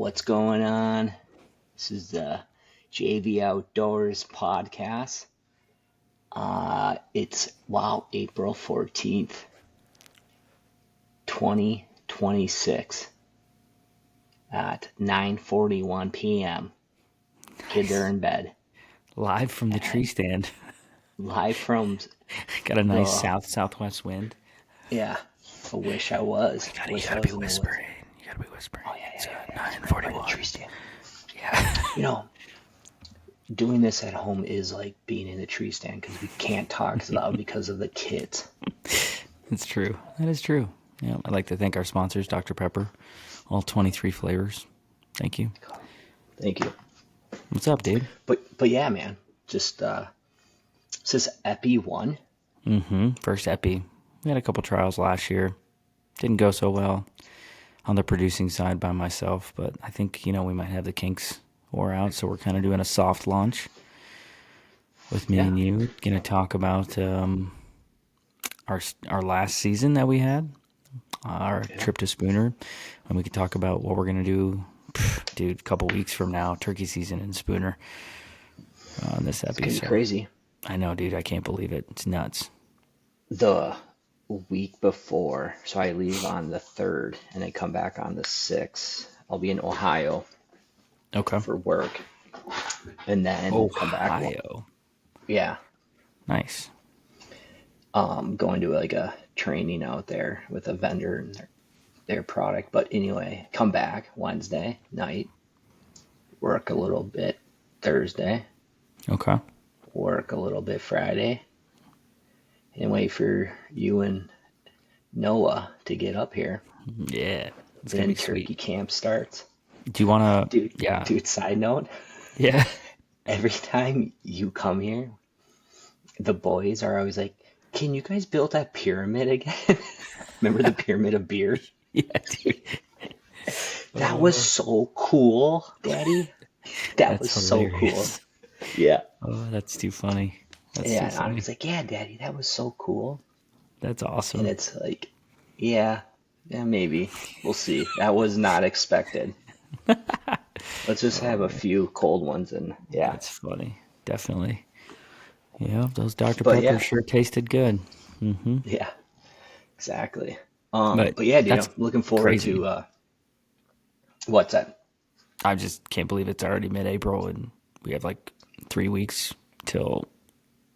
What's going on? This is the JVO Outdoors Podcast. It's April 14th, 2026 at 9:41 p.m. Kids are in bed. Live from the tree stand. Live from Got a nice southwest wind. Yeah. I wish I was. You gotta be whispering. You gotta be whispering. Oh, yeah. It's 9:41. Tree stand. Yeah. Doing this at home is like being in a tree stand because we can't talk as loud because of the kids. It's true. That is true. Yeah. I'd like to thank our sponsors, Dr. Pepper, all 23 flavors. Thank you. Thank you. What's up, dude? But yeah, man. Just this is Epi 1. First Epi. We had a couple trials last year. Didn't go so well on the producing side by myself, but I think, we might have the kinks wore out, so we're kind of doing a soft launch with me and you. Going to talk about our last season that we had, our trip to Spooner, and we could talk about what we're going to do, dude, a couple weeks from now, turkey season in Spooner on this episode. It's crazy. I know, dude. I can't believe it. It's nuts. The week before, so I leave on the 3rd and I come back on the 6th. I'll be in Ohio for work. And then come back. Ohio. Yeah. Nice. Going to like a training out there with a vendor and their product. But anyway, come back Wednesday night, work a little bit Thursday. Okay. Work a little bit Friday. And wait for you and Noah to get up here. Yeah. It's then gonna be turkey sweet. camp starts. Do you want to? Dude, side note. Yeah. Every time you come here, the boys are always like, can you guys build that pyramid again? Remember the pyramid of beer? Yeah, dude. That was so cool, Daddy. That's was hilarious. So cool. Yeah. Oh, that's too funny. And I was like, yeah, Daddy, that was so cool. That's awesome. And it's like, yeah, maybe. We'll see. That was not expected. Let's just have a few cold ones and That's funny. Definitely. Yeah, those Dr. Peppers sure tasted good. Mm-hmm. Yeah, exactly. But yeah, dude, I'm looking forward to what's that? I just can't believe it's already mid-April and we have like 3 weeks till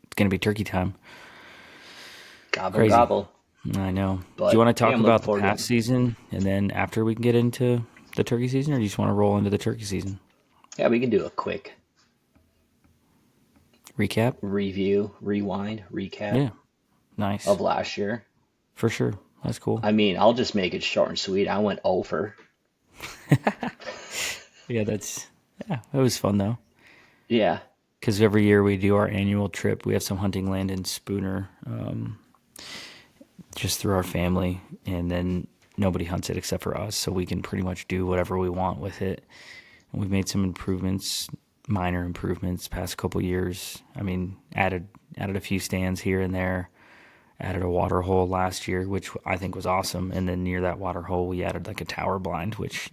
it's going to be turkey time. Gobble, gobble. I know. Do you want to talk about the past season and then after we can get into the turkey season, or do you just want to roll into the turkey season? Yeah, we can do a quick recap, review, rewind, recap. Yeah, nice. Of last year. For sure. That's cool. I mean, I'll just make it short and sweet. I went over. Yeah, it was fun though. Yeah. Because every year we do our annual trip. We have some hunting land in Spooner, just through our family, and then nobody hunts it except for us, so we can pretty much do whatever we want with it. And we've made some improvements, minor improvements, past couple years. I mean, added a few stands here and there. Added a water hole last year, which I think was awesome. And then near that water hole, we added like a tower blind, which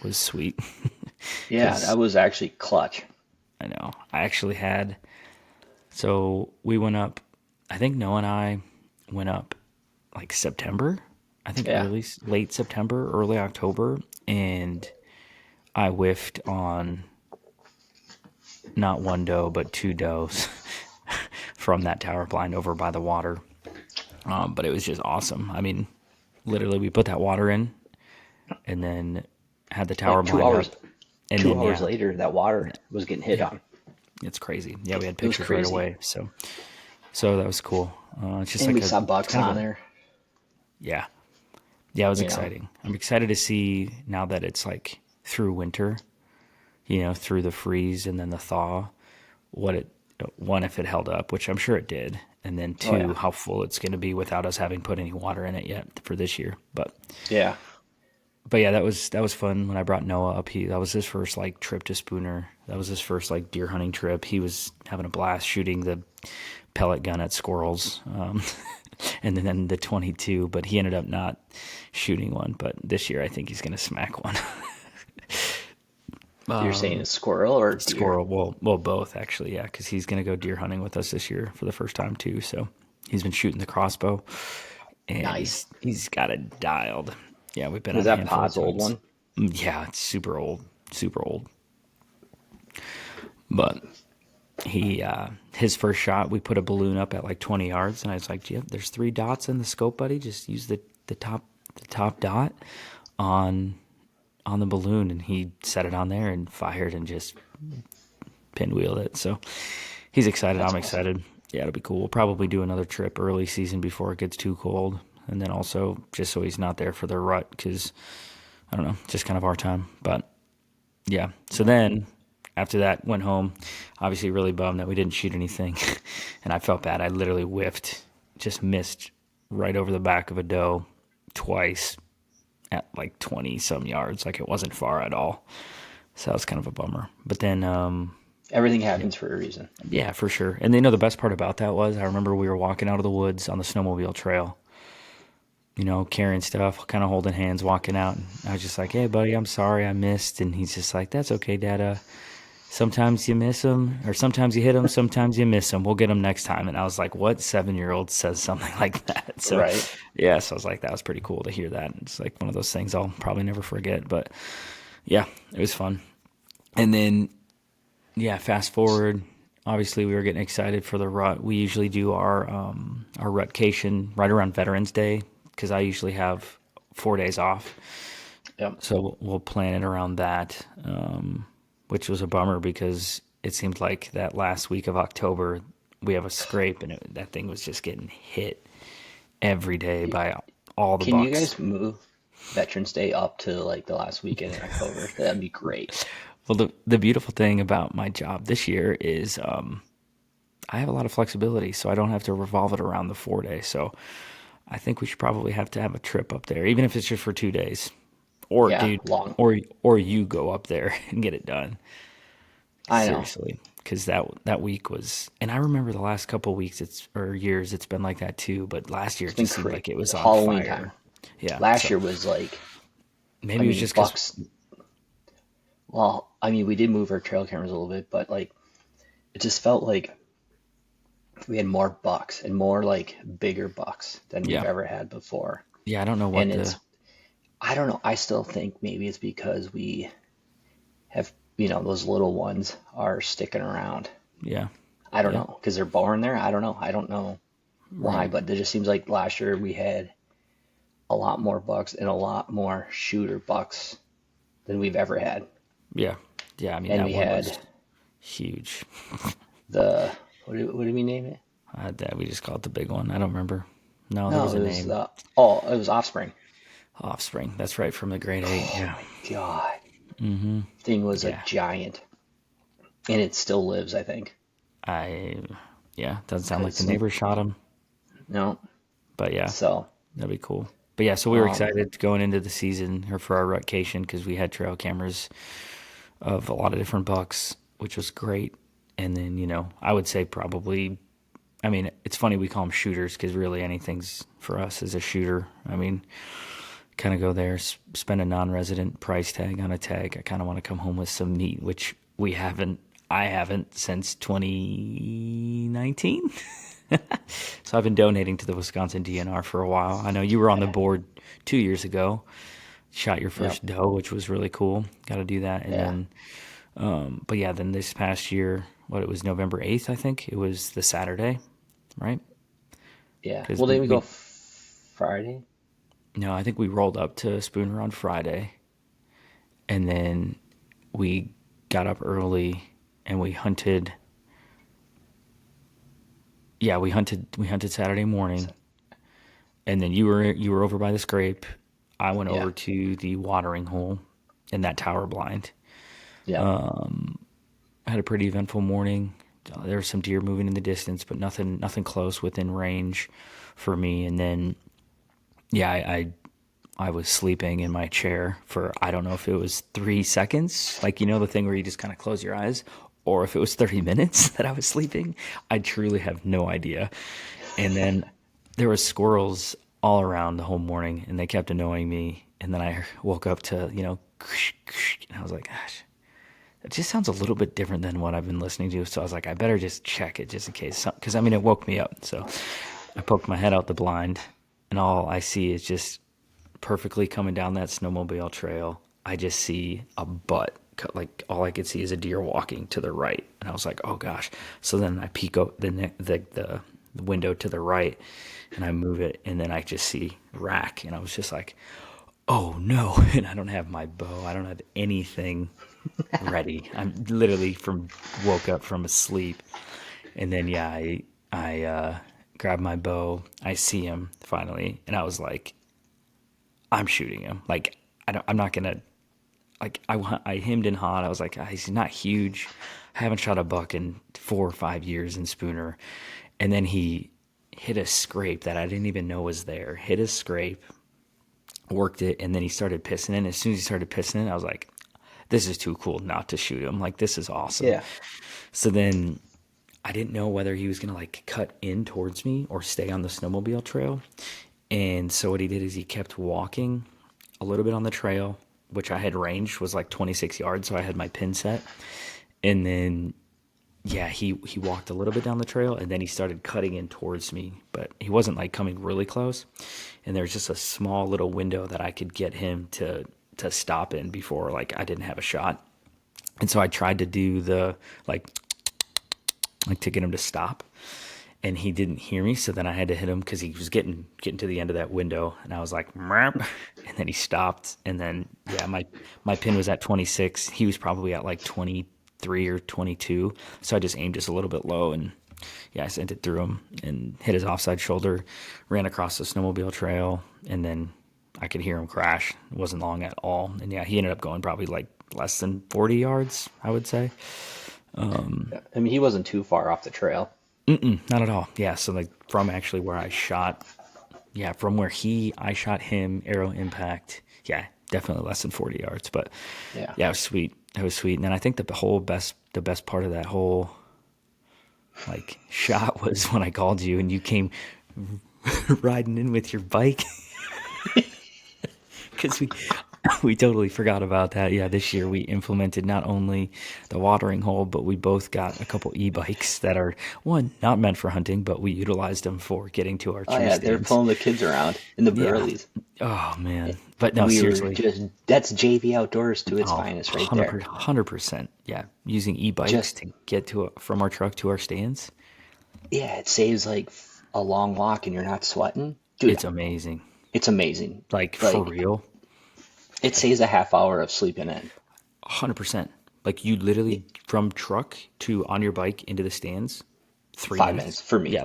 was sweet. Yeah, that was actually clutch. I know. I actually had, so we went up, I think Noah and I went up like September. I think late September, early October. And I whiffed on not one doe, but 2 does from that tower blind over by the water. But it was just awesome. I mean, literally we put that water in and then had the tower blind up. And 2 hours later, that water was getting hit on. It's crazy. Yeah, we had pictures right away. So that was cool. It's just and we saw bucks on there. Yeah. Yeah, it was exciting. I'm excited to see now that it's like through winter, through the freeze and then the thaw, if it held up, which I'm sure it did. And then 2, how full it's going to be without us having put any water in it yet for this year. But yeah, that was fun when I brought Noah up. That was his first like trip to Spooner. That was his first like deer hunting trip. He was having a blast shooting the pellet gun at squirrels. And then the 22, but he ended up not shooting one. But this year I think he's going to smack one. You're saying a squirrel or deer? Squirrel. Well, both actually. Yeah, because he's gonna go deer hunting with us this year for the first time too. So he's been shooting the crossbow, and Nice. he's got it dialed. Yeah, we've been Was out a that handful of Pod's old times. one? Yeah, it's super old, super old. But he his first shot, we put a balloon up at like 20 yards, and I was like, "Yep, there's 3 dots in the scope, buddy. Just use the top dot on the balloon," and he set it on there and fired and just pinwheeled it. So he's excited. That's I'm awesome. excited. Yeah, it'll be cool. We'll probably do another trip early season before it gets too cold, and then also just so he's not there for the rut because I don't know, just kind of our time. But yeah. So Yeah. then after that, went home. Obviously, really bummed that we didn't shoot anything, and I felt bad. I literally whiffed, just missed right over the back of a doe twice at like 20 some yards. Like it wasn't far at all. So that was kind of a bummer. But then, Everything yeah, happens for a reason. yeah, for sure. And the best part about that was I remember we were walking out of the woods on the snowmobile trail, carrying stuff, kind of holding hands, walking out. And I was just like, "Hey, buddy, I'm sorry I missed." And he's just like, "That's okay, Dad. Sometimes you miss them, or sometimes you hit them, sometimes you miss them. We'll get them next time." And I was like, "What 7-year-old says something like that?" So, Right. yeah, so I was like, that was pretty cool to hear that. It's like one of those things I'll probably never forget. But yeah, it was fun. And then, yeah, fast forward. Obviously, we were getting excited for the rut. We usually do our rutcation right around Veterans Day because I usually have 4 days off. Yep. So we'll plan it around that, which was a bummer because it seemed like that last week of October we have a scrape and that thing was just getting hit every day by all the Can you bucks. guys move Veterans Day up to like the last weekend in October? That'd be great. Well, the beautiful thing about my job this year is I have a lot of flexibility, so I don't have to revolve it around the 4 day. So I think we should probably have to have a trip up there, even if it's just for 2 days. Or Yeah, dude, long. or you go up there and get it done. I know. Seriously, because that week was, and I remember the last couple weeks or years it's been like that too. But last year It's it been just seemed great. like it was on Halloween time. fire. Yeah, Last so year was like, I maybe it was mean, just because, Bucks. Well, I mean, we did move our trail cameras a little bit, but like, it just felt like we had more bucks and more like bigger bucks than we've yeah, ever had before. yeah. I don't know what And the, I don't know. I still think maybe it's because we have, those little ones are sticking around. yeah, I don't yeah, know because they're born there. I don't know. I don't know why, right, but it just seems like last year we had a lot more bucks and a lot more shooter bucks than we've ever had. yeah, yeah. I mean And that we one had was huge. the what do we name it? That we just called it the big one. I don't remember. No, there was No, a it was name. it was Offspring. Offspring. That's right, from the grade 8. Oh Yeah, my God. Thing was a yeah. giant. And it still lives, I think. I yeah. Doesn't sound like the Cause neighbor shot him, no. but yeah. So That'd be cool. But yeah, so we were um excited going into the season or for our rutcation because we had trail cameras of a lot of different bucks, which was great. And then, I would say probably, I mean, it's funny we call them shooters because really anything's for us is a shooter. I mean, kind of go there, spend a non resident price tag on a tag. I kind of want to come home with some meat, which I haven't since 2019. So I've been donating to the Wisconsin DNR for a while. I know you were on the board 2 years ago. Shot your yeah, first doe, which was really cool. Got to do that, and yeah, then, but yeah, then this past year, it was November 8th, I think it was the Saturday, right? yeah. Because Well, we, then we go we Friday. no, I think we rolled up to Spooner on Friday, and then we got up early and we hunted. Yeah, we hunted Saturday morning, and then you were over by the scrape. I went Yeah, over to the watering hole in that tower blind. yeah. I had a pretty eventful morning. There were some deer moving in the distance, but nothing close within range for me. And then, yeah, I was sleeping in my chair for I don't know if it was 3 seconds, like the thing where you just kind of close your eyes, or if it was 30 minutes that I was sleeping. I truly have no idea. And then there was squirrels all around the whole morning, and they kept annoying me. And then I woke up to and I was like, gosh. it just sounds a little bit different than what I've been listening to. So I was like, I better just check it just in case. Because, I mean, it woke me up. So I poked my head out the blind, and all I see is just perfectly coming down that snowmobile trail. I just see a butt. Like, all I could see is a deer walking to the right. And I was like, oh, gosh. So then I peek out the window to the right, and I move it, and then I just see rack. And I was just like, oh, no. And I don't have my bow. I don't have anything ready. I'm literally woke up from a sleep, and then I grab my bow. I see him finally, and I was like, I'm shooting him. Like I'm not gonna like I hemmed and hawed. I was like, he's not huge. I haven't shot a buck in 4 or 5 years in Spooner, and then he hit a scrape that I didn't even know was there. Hit a scrape, worked it, and then he started pissing in. As soon as he started pissing in, I was like, this is too cool not to shoot him. Like, this is awesome. Yeah. So then I didn't know whether he was going to like cut in towards me or stay on the snowmobile trail. And so what he did is he kept walking a little bit on the trail, which I had ranged was like 26 yards. So I had my pin set. And then, he walked a little bit down the trail, and then he started cutting in towards me, but he wasn't like coming really close. And there's just a small little window that I could get him to stop in before like I didn't have a shot. And so I tried to do the like to get him to stop, and he didn't hear me. So then I had to hit him because he was getting to the end of that window, and I was like, Meow. And then he stopped. And then my pin was at 26. He was probably at like 23 or 22. So I just aimed just a little bit low, and I sent it through him and hit his offside shoulder, ran across the snowmobile trail, and then I could hear him crash. It wasn't long at all. And he ended up going probably like less than 40 yards, I would say. I mean, he wasn't too far off the trail. Not at all. Yeah. So like from actually where I shot, from where I shot him, arrow impact. Yeah, definitely less than 40 yards. But Yeah. it was sweet. It was sweet. And then I think that the best part of that whole like shot was when I called you and you came riding in with your bike. Because we totally forgot about that. Yeah, this year we implemented not only the watering hole, but we both got a couple e-bikes that are, one, not meant for hunting, but we utilized them for getting to our tree stands. They're pulling the kids around in the Burleys. Oh, man. But no, seriously. That's JV Outdoors to its finest right there. 100%. Yeah, using e-bikes to get from our truck to our stands. Yeah, it saves like a long walk and you're not sweating. Dude, it's amazing. It's amazing. Like for real. It saves a half hour of sleeping in. 100%. Like you literally from truck to on your bike into the stands, 5 minutes for me.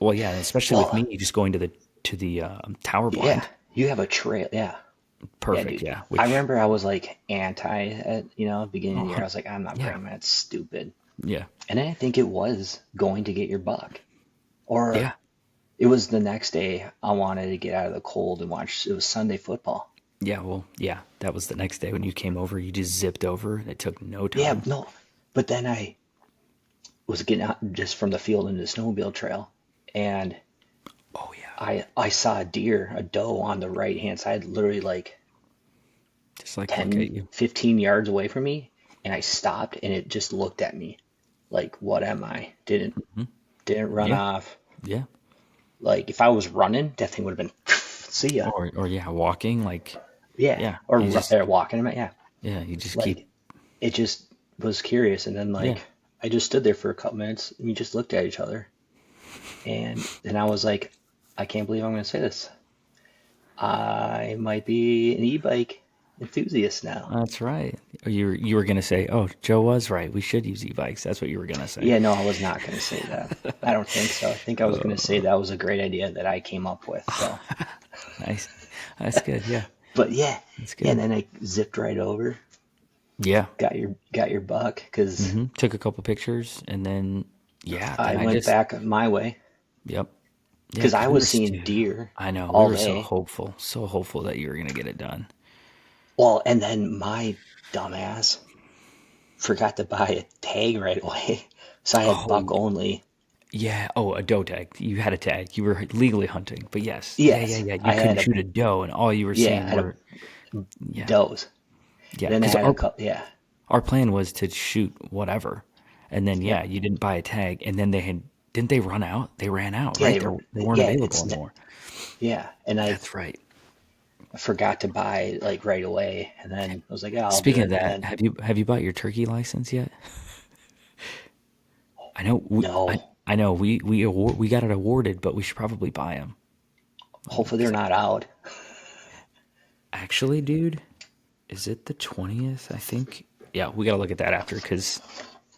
Especially with me just going to the tower blind. Yeah, you have a trail. Yeah, perfect. Yeah, I remember I was like anti at beginning of the year. I was like, I'm not bringing that. Stupid. Yeah, and then I think it was going to get your buck, or it was the next day. I wanted to get out of the cold and watch. It was Sunday football. Yeah, well, that was the next day when you came over. You just zipped over. It took no time. Yeah, no, but then I was getting out just from the field into the snowmobile trail, and I saw a doe on the right hand side, literally like just like 10, 15 yards away from me, and I stopped, and it just looked at me like, what am I? Didn't run off. Yeah. Like if I was running, that thing would have been see ya. Or walking like or walking. Yeah, you just like, keep. It just was curious, and then I just stood there for a couple minutes, and we just looked at each other, and then I was like, I can't believe I'm going to say this. I might be an e-bike enthusiast now. That's right. You were going to say, oh, Joe was right. We should use e-bikes. That's what you were going to say. Yeah, no, I was not going to say that. I don't think so. I think I was going to say that was a great idea that I came up with. So nice. That's good. Yeah. But that's good. And then I zipped right over. Yeah. Got your buck because took a couple pictures and then I went back my way. Yep. Because I was seeing deer. I know. We were so hopeful that you were going to get it done. Well, and then my dumbass forgot to buy a tag right away. So I had buck only. Yeah. Oh, a doe tag. You had a tag. You were legally hunting. But yes. Yeah. You couldn't shoot a doe, and all you were seeing were does. Yeah, Then I because had a couple. Yeah, our plan was to shoot whatever, and then yep, you didn't buy a tag, and then didn't they run out? They ran out, yeah, right? They weren't yeah. available anymore. Yeah, and That's right. I forgot to buy like right away, and then I was like, yeah, I'll do Speaking of it, and that, then have you bought your turkey license yet? I know no. I know we got it awarded, but we should probably buy them. Hopefully they're not out. Actually, dude, is it the 20th? I think. Yeah, we got to look at that after because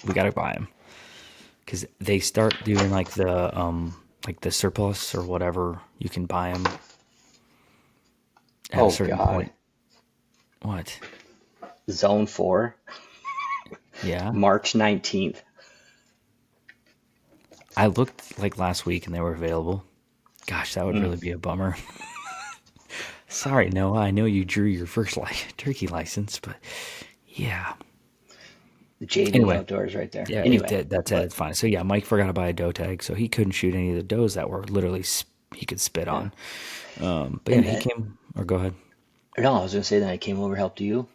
we got to buy them because they start doing like the surplus or whatever. You can buy them at a Oh certain God, point. What? Zone 4, Yeah, March 19th. I looked like last week and they were available. Gosh, that would really be a bummer. Sorry, Noah. I know you drew your first turkey license, but yeah. The JVO Anyway, outdoors right there. yeah, Anyway, that's it. but It's fine. So yeah, Mike forgot to buy a doe tag, so he couldn't shoot any of the does that were literally he could spit yeah, on. But yeah, and he then came. Or go ahead. no, I was gonna say that I came over, helped you,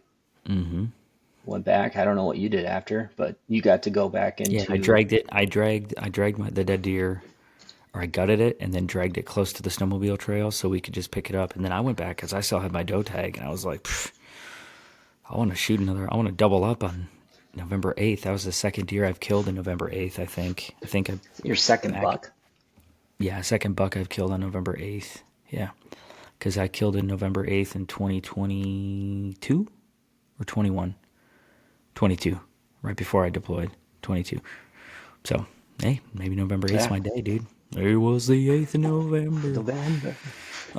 went back. I don't know what you did after, but you got to go back Yeah, I into. dragged it. I dragged the dead deer, or I gutted it and then dragged it close to the snowmobile trail so we could just pick it up. And then I went back because I still had my doe tag, and I was like, "Pfft, I want to shoot another. I want to double up on November 8th. That was the second deer I've killed on November 8th. I think. I Your second back. buck. Yeah, second buck I've killed on November 8th. Yeah, because I killed in November 8th in 2022 or 21. 22, right before I deployed. 22. So, hey, maybe November 8th's Yeah, my day, dude. It was the 8th of November. November.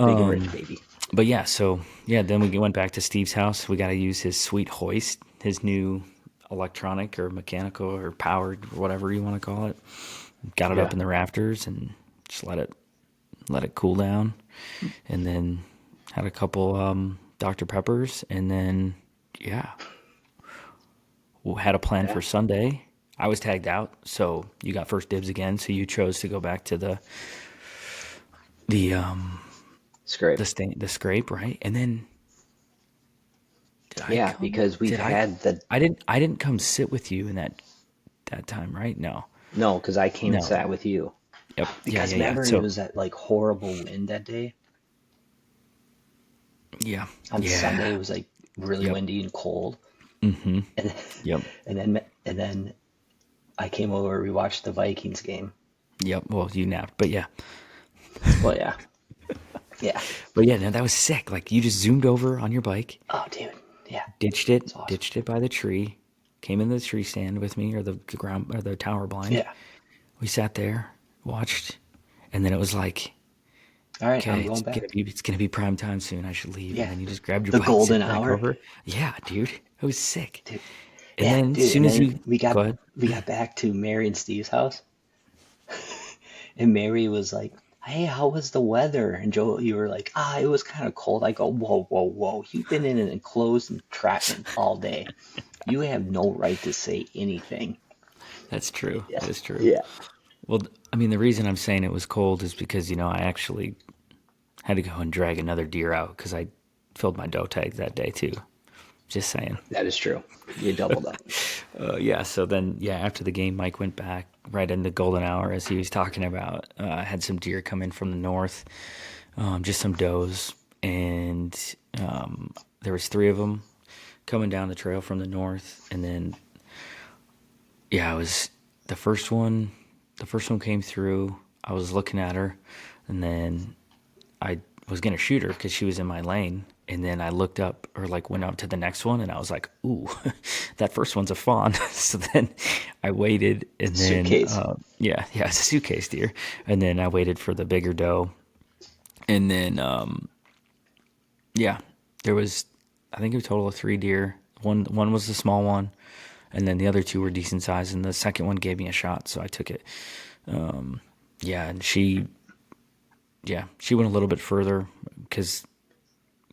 Big and rich, baby. But yeah, so, yeah, then we went back to Steve's house. We got to use his sweet hoist, his new electronic or mechanical or powered, whatever you want to call it. Got it Yeah, up in the rafters and just let it cool down. And then had a couple Dr. Peppers. And then, yeah, we had a plan yeah. for Sunday. I was tagged out, so you got first dibs again. So you chose to go back to the Scrape. the scrape, right? And then did I Yeah, come? because we've Did I? had the I didn't come sit with you in that time, right? No, no, because I came and no. sat with you. Yep. Yeah, Because yeah, yeah. remember, it So was that like horrible wind that day yeah, on Sunday. It yeah. was like really Yep. windy and cold, and Yep. and then I came over. We watched the Vikings game. Yep. Well, you napped, but yeah, Well, yeah, yeah. no, that was sick. Like you just zoomed over on your bike, Oh, dude, yeah, it's awesome. ditched it by the tree, came in the tree stand with me or the ground or the tower blind. Yeah. We sat there, watched, and then it was like, All right, I'm okay, going back. it's gonna be prime time soon. I should leave. And Yeah, then you just grabbed your the bike, golden sit back hour, over. Yeah, dude, it was sick. dude. And Yeah, then as dude. soon And as then you we go got ahead, we got back to Mary and Steve's house, and Mary was like, "Hey, how was the weather?" And Joe, you were like, "Ah, it was kind of cold." I go, "Whoa, whoa, whoa! You've been in an enclosed entrapment all day. You have no right to say anything." that's true. Yeah, That is true. yeah, Well, I mean, the reason I'm saying it was cold is because I actually had to go and drag another deer out because I filled my doe tag that day too. Just saying. that is true. You doubled up. Yeah. So then, yeah, after the game, Mike went back right in the golden hour as he was talking about. I had some deer come in from the north, just some does, and there was three of them coming down the trail from the north, and then yeah, it was the first one. The first one came through. I was looking at her, and then I was gonna shoot her because she was in my lane. And then I looked up or like went up to the next one, and I was like, "Ooh, that first one's a fawn." So then I waited, and then Suitcase. yeah, it's a suitcase deer. And then I waited for the bigger doe, and then yeah, there was I think a total of three deer. One was the small one, and then the other two were decent size, and the second one gave me a shot, so I took it. Yeah, and she went a little bit further because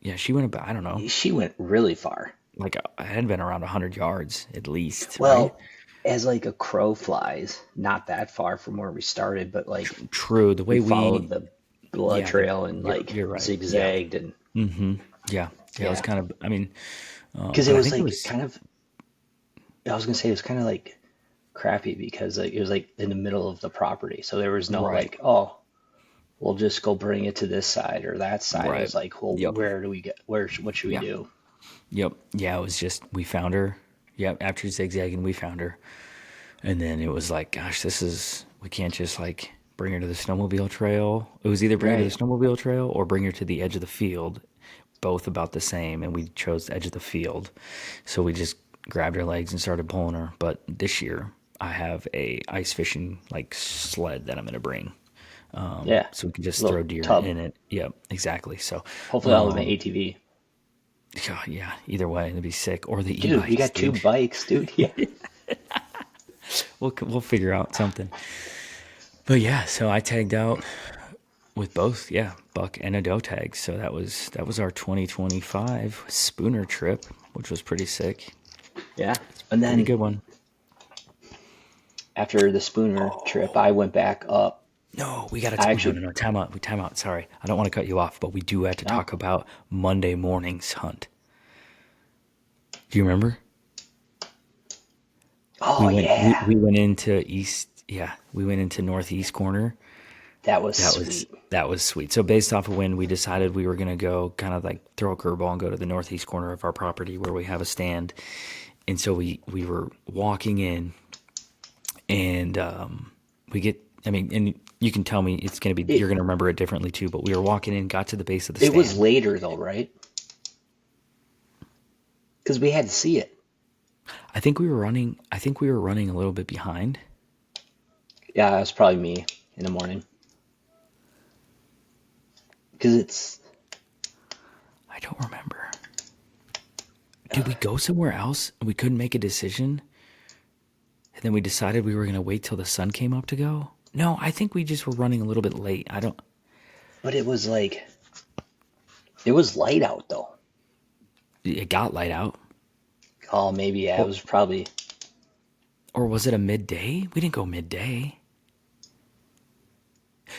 yeah, she went about I don't know, She went really far. like I had been around 100 yards at least, right? Well, as like a crow flies, not that far from where we started, but like True. The we way followed the blood yeah, trail and like you're right. Yeah, zigzagged and yeah, yeah. It was yeah, kind of. I mean, Because it But I was think it like was kind of, I was gonna say it was kind of like crappy because like it was like in the middle of the property, so there was no right, like, oh, we'll just go bring it to this side or that side. It right. was like, well, Yep. where do we get? What should we Yeah. do? Yep. Yeah. It was just we found her. Yep. After zigzagging, we found her, and then it was like, gosh, we can't just like bring her to the snowmobile trail. It was either bring her to the Right. snowmobile trail or bring her to the edge of the field, both about the same, and we chose the edge of the field. So we just grabbed her legs and started pulling her. But this year, I have a ice fishing like sled that I'm gonna bring, Yeah. so we can just throw Little deer tub. in it. Yep, exactly. So, Hopefully I'll have an ATV. yeah, yeah, either way, it'd be sick. Or the Dude, we e-bikes, got two dude. bikes, dude. Yeah. We'll figure out something. But yeah, so I tagged out with both, yeah, buck and a doe tag. So that was our 2025 Spooner trip, which was pretty sick. Yeah. And Pretty then good one. after the Spooner trip, I went back up. No, we got I to actually, no, time out. We time out. Sorry, I don't want to cut you off, but we do have to no. talk about Monday morning's hunt. Do you remember? Oh, yeah. We went into east. Yeah, we went into northeast corner. That was That was sweet. that was sweet. So based off of when we decided we were gonna go, kind of like throw a curveball and go to the northeast corner of our property where we have a stand, and so we were walking in, and we get. I mean, and you can tell me it's gonna be It you're gonna remember it differently too. But we were walking in, got to the base of the it was stand. later though, right? Because we had to see it. I think we were running. I think we were running a little bit behind. Yeah, it was probably me in the morning. Because it's, I don't remember. Did we go somewhere else and we couldn't make a decision? And then we decided we were going to wait till the sun came up to go? No, I think we just were running a little bit late. I don't. but it was like, it was light out though. It got light out. Oh, maybe, yeah, it Or, was probably, or was it a midday? We didn't go midday.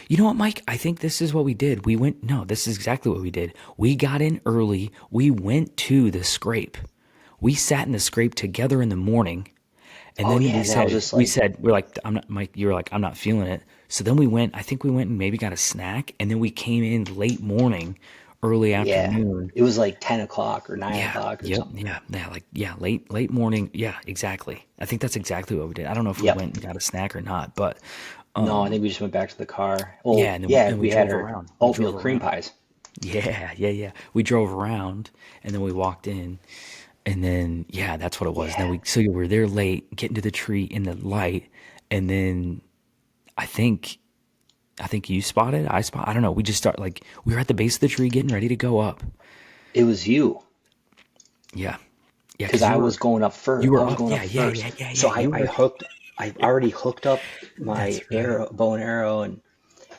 You know what, Mike? I think this is what we did. No, this is exactly what we did. We got in early. We went to the scrape. We sat in the scrape together in the morning. And oh then yeah, and then I was just like, we're like, I'm not, Mike, you were like, I'm not feeling it. So then I think we went and maybe got a snack. And then we came in late morning, early yeah, afternoon. it was like 10 o'clock or 9 Yeah. o'clock or Yep. something. Yeah. Like, yeah, late morning. Yeah, exactly. I think that's exactly what we did. I don't know if we Yep. went and got a snack or not, but No, I think we just went back to the car. Oh, yeah. And then yeah, we we had drove our around. We oatmeal drove cream around. pies. Yeah. Yeah. Yeah. We drove around and then we walked in. And then, yeah, that's what it was. Yeah, So you were there late, getting to the tree in the light, and then I think, you spotted. I don't know. We just we were at the base of the tree, getting ready to go up. it was you. Yeah, yeah, Because because I was going up you first. I were was up. going up Yeah, yeah, first. yeah, yeah, So yeah. You were. I already hooked up my That's right. bow and arrow,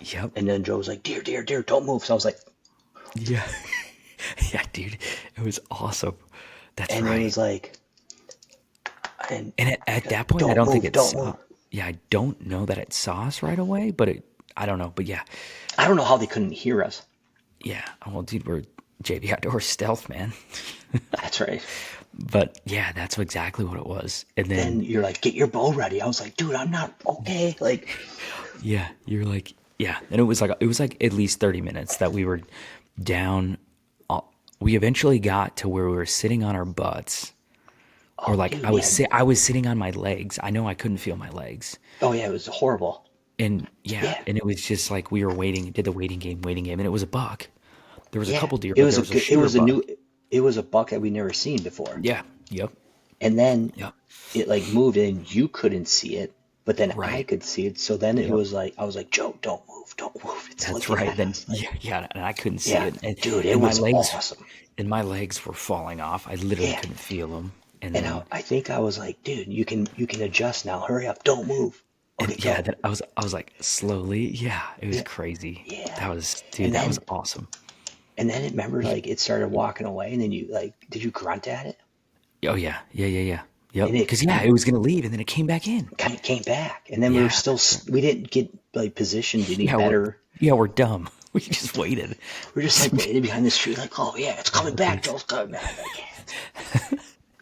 Yep. and then Joe was like, deer, deer, deer, don't move. So I was like, Yeah, yeah, dude. It was awesome. That's and it right. was like, and And at that point, I don't don't think move, it don't saw. move. Yeah, I don't know that it saw us right away, but I don't know. But yeah, I don't know how they couldn't hear us. yeah. Well, dude, we're JV Outdoor stealth, man. That's right. But yeah, that's exactly what it was. And Then then, you're like, get your bow ready. I was like, dude, I'm not okay. Like, yeah, you're like, yeah. And it was like at least 30 minutes that we were down. We eventually got to where we were sitting on our butts, or oh, like dude, I was sitting on my legs. I know I couldn't feel my legs. oh yeah, it was horrible. And yeah, Yeah, and it was just like we were waiting, did the waiting game, and it was a buck. There was a yeah. couple deer, It but was there a was a good, it shooter was a buck. new, it was a buck that we'd never seen before. Yeah. Yep. And then Yep. it like moved and you couldn't see it, but then I Right. could see it. So then it Yep. was like, I was like, Joe, don't move, don't move. It's That's looking right. at Then us. Like, yeah, yeah, and I couldn't see yeah, it, and dude, it and my was legs awesome. and my legs were falling off. I literally Yeah. couldn't feel them. And And then I think I was like, dude, you can adjust now. Hurry up, don't move. and Okay, yeah, go. then I was like slowly. Yeah, it was Yeah, crazy. yeah. That was And dude. That was then awesome. and then it remember like it started walking away, and then you like, did you grunt at it? Oh yeah, yeah, yeah, yeah. And Yep. Because yeah, it was gonna leave, and then it came back in. kind of came back, and then we were Yeah, still that's right. we didn't get like positioned any Yeah, we're better. yeah we're dumb. We just waited. We're just like waiting behind this tree, like, oh yeah, it's Yeah, coming back, Joe, it's coming back. Like, yeah.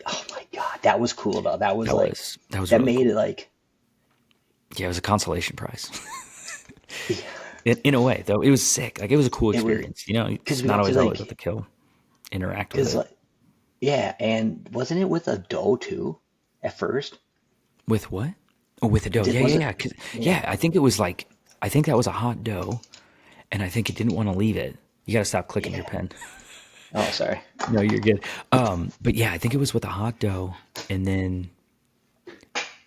Oh my God, that was cool though. That was That like, was that was that really made cool. it like, Yeah, it was a consolation prize. yeah, In a way, though, it was sick. Like it was a cool it was, experience. You know, because it's we not got to always all about like, the kill. Interact with because it. like, yeah, and wasn't it with a doe too at first? With what? Oh, with the dough. Did Yeah, yeah, was it? yeah. Yeah. Yeah, I think it was like, I think that was a hot dough, and I think it didn't want to leave it. You got to stop clicking your Yeah. pen. Oh, sorry. No, you're good. But yeah, I think it was with a hot dough, and then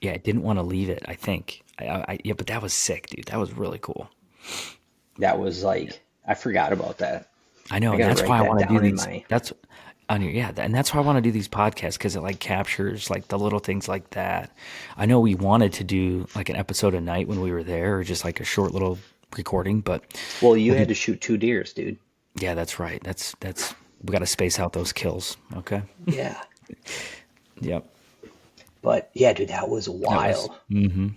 yeah, it didn't want to leave it. I think. Yeah, but that was sick, dude. That was really cool. That was like, I forgot about that. I know, I and got to that's write why I that want to do down in these. my. That's on your yeah, and that's why I want to do these podcasts because it like captures like the little things like that. I know we wanted to do like an episode a night when we were there, or just like a short little recording, but Well, you we'll had do. to shoot two deers, dude. Yeah, that's right. That's we got to space out those kills. Okay. Yeah. Yep. But yeah, dude, that was That was wild.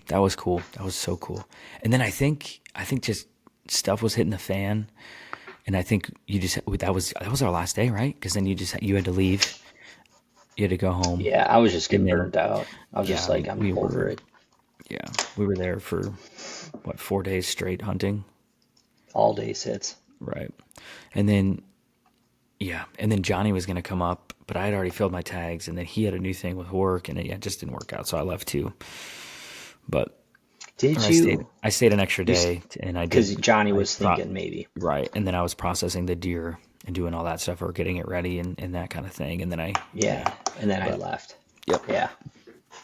that was cool. That was so cool. And then I think just stuff was hitting the fan, and I think you just that was our last day, right? Because then you had to leave. You had to go home, Yeah, I was just and getting then burnt out. I was yeah, just I like, mean I'm over it. we were there for what 4 days straight hunting, All day sits. right? And then yeah, and then Johnny was gonna come up, but I had already filled my tags, and then he had a new thing with work, and it just didn't work out, so I left too. But or Did I stayed you? I stayed an extra You? day, and Because Johnny I was pro thinking maybe. right, and then I was processing the deer and doing all that stuff or getting it ready and that kind of thing, and then Yeah, yeah, and then I but left. yep, Yeah,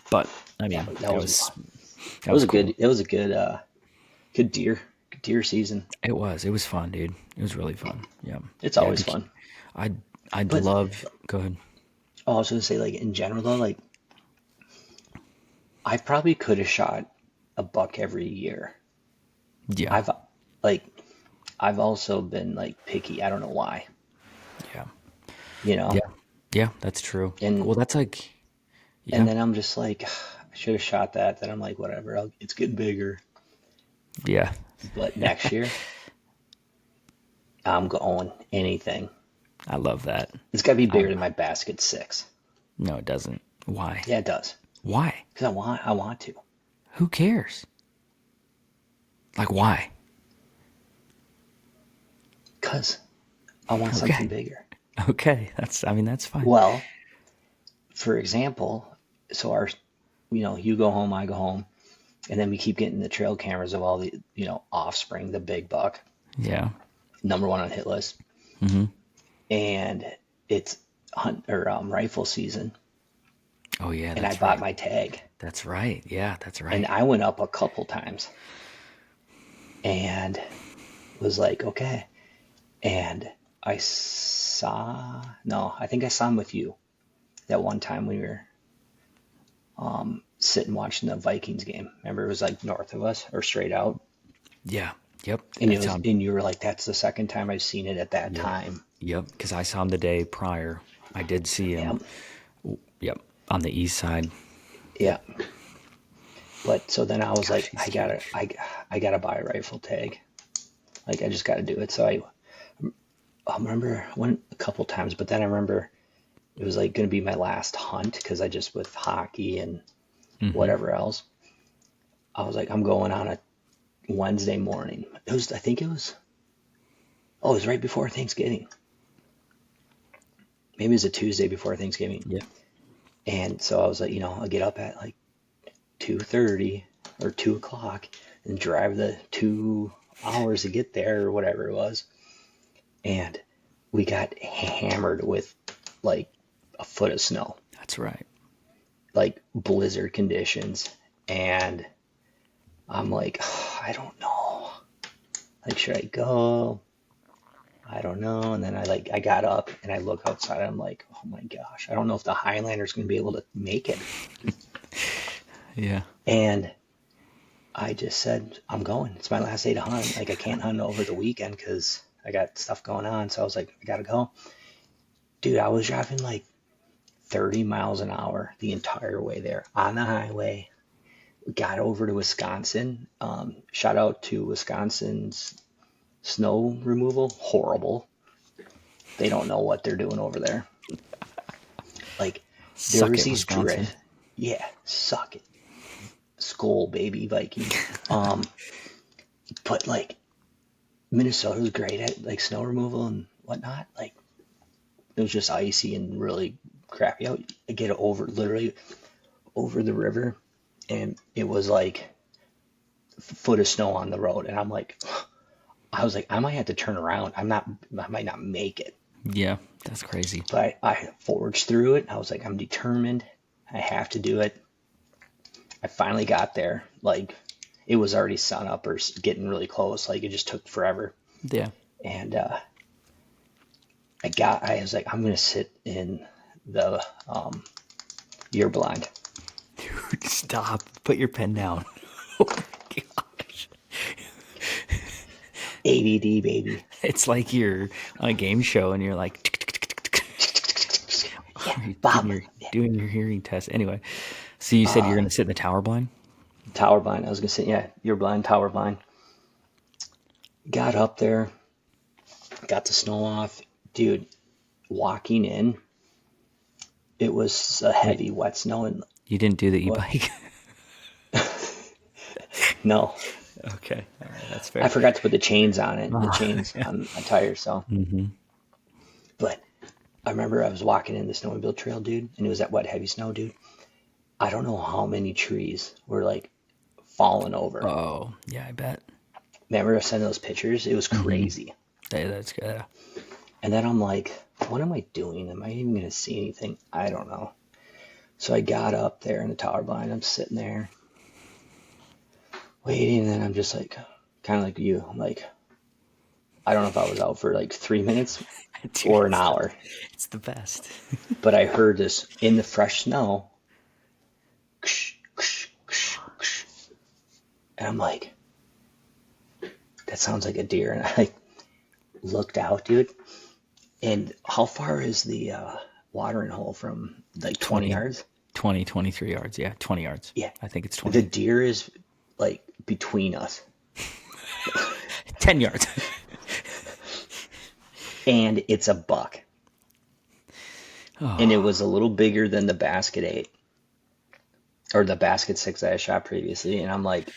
but I that mean that was that was cool. It was a good good deer season. It was fun, dude. It was really fun. Yeah, It's yeah. always fun. I'd But love. Go ahead. oh, I was gonna say like in general though, like I probably could have shot a buck every year. Yeah, I've like I've also been like picky. I don't know why, yeah, you know. yeah, yeah. That's true. And Well, that's like and yeah, then I'm just like I should have shot that. Then I'm like whatever. It's getting bigger. yeah. But next year I'm going anything. I love that. It's got to be I bigger than my basket six. no, it doesn't. Why? Yeah, it does. Why? Because I want to. Who cares? Like why? Because I want something Okay. bigger. Okay. I mean, that's fine. Well, for example, so you go home, I go home, and then we keep getting the trail cameras of all the, offspring, the big buck, Yeah. number one on hit list, hmm and it's hunt or rifle season, Oh yeah, and I that's bought right. my tag, That's right. Yeah, that's and right. I went up a couple times, and was like, okay, and I think I saw him with you that one time when we were sitting watching the Vikings game. Remember, it was like north of us or straight out, Yeah. Yep. and It's on. and you were like, "That's the second time I've seen it at that Yep. time." Yep. Because I saw him the day prior. I did see Yeah, him. Yep. On the east side. yeah. But so then I was Gosh, like, he's huge. I gotta buy a rifle tag. Like I just got to do it. So I remember one a couple times, but then I remember it was like going to be my last hunt because I just with hockey and hmm whatever else. I was like, I'm going on a Wednesday morning. I think it was. Oh, it was right before Thanksgiving. Maybe it was a Tuesday before Thanksgiving. Yeah. And so I was like, I'll get up at like 2:30 or 2 o'clock and drive the 2 hours to get there or whatever it was. And we got hammered with like a foot of snow, That's right. like blizzard conditions. And I'm like, I don't know. Like, should I go? I don't know. And then I got up and I look outside. I'm like, oh my gosh, I don't know if the Highlander's going to be able to make it. Yeah. And I just said, I'm going. It's my last day to hunt. Like, I can't hunt over the weekend because I got stuff going on. So I was like, I got to go. Dude, I was driving like 30 miles an hour the entire way there on the highway. Got over to Wisconsin. Shout out to Wisconsin's snow removal. Horrible. They don't know what they're doing over there. Like there Suck was it, these Wisconsin. drift. Yeah, suck it. Skull baby Vikings. But like Minnesota was great at like snow removal and whatnot. Like it was just icy and really crappy out. I get literally over the river, and it was like a foot of snow on the road, and I was like, I might have to turn around. I might not make it. Yeah, that's crazy. But I forged through it. I was like, I'm determined. I have to do it. I finally got there. Like it was already sun up or getting really close. Like it just took forever. Yeah. And I was like, I'm gonna sit in the year blind. Dude, stop. Put your pen down. Oh my gosh. ADD baby. It's like you're on a game show and you're like Yeah, you're Bob. doing your hearing test. Anyway, so you said you're going to sit in the tower blind? Tower blind. I was gonna say, yeah, year blind, tower blind. Got up there, got the snow off, dude. Walking in, it was a heavy wet snow, and You didn't do the what? e-bike? No, Okay. All right, that's I fair. forgot to put the chains on it, the chains on my tires. So, but I remember I was walking in the snowmobile trail, dude, and it was that wet, heavy snow, dude. I don't know how many trees were like falling over. Oh, yeah, I bet. Remember I sent those pictures? It was crazy. Hey, that's good. And then I'm like, what am I doing? Am I even going to see anything? I don't know. So I got up there in the tower blind. I'm sitting there waiting, and then I'm just like, kind of like you. I'm like, I don't know if I was out for like 3 minutes Dude, or an hour, it's the best. but I heard this in the fresh snow. And I'm like, that sounds like a deer. And I like looked out, dude. And how far is the watering hole from like 20 yards? 20, 23 yards. Yeah, 20 yards. Yeah. I think it's The 20. deer is like between us. 10 yards. And it's a buck. And it was a little bigger than the basket 8 or the basket 6 that I shot previously. And I'm like,